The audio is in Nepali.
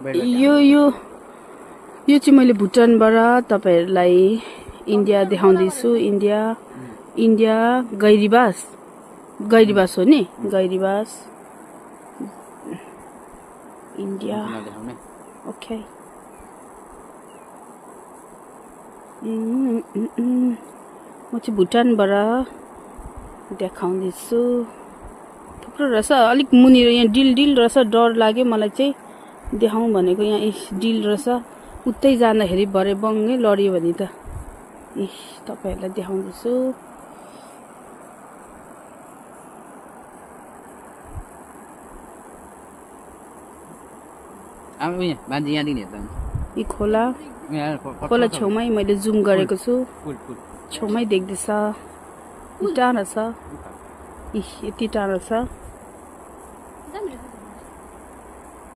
यो यो यो चाहिँ मैले भुटानबाट तपाईहरुलाई इन्डिया देखाउँदैछु। इन्डिया गैरीबास हो नि, गैरीबास इन्डिया। ओके म चाहिँ भुटानबाट देखाउँदैछु। थुप्रो रहेछ, अलिक मुनि यहाँ डिल रहेछ। डर लाग्यो मलाई चाहिँ देखाउँ भनेको। यहाँ डिल रहेछ, उतै जाँदाखेरि भरे बङ्गै लड्यो भने त तपाईहरुलाई देखाउँदैछु। यी खोला छेउमै मैले जुम गरेको छु। छेउमै देख्दैछ, टाढा छ, यति टाढा छ।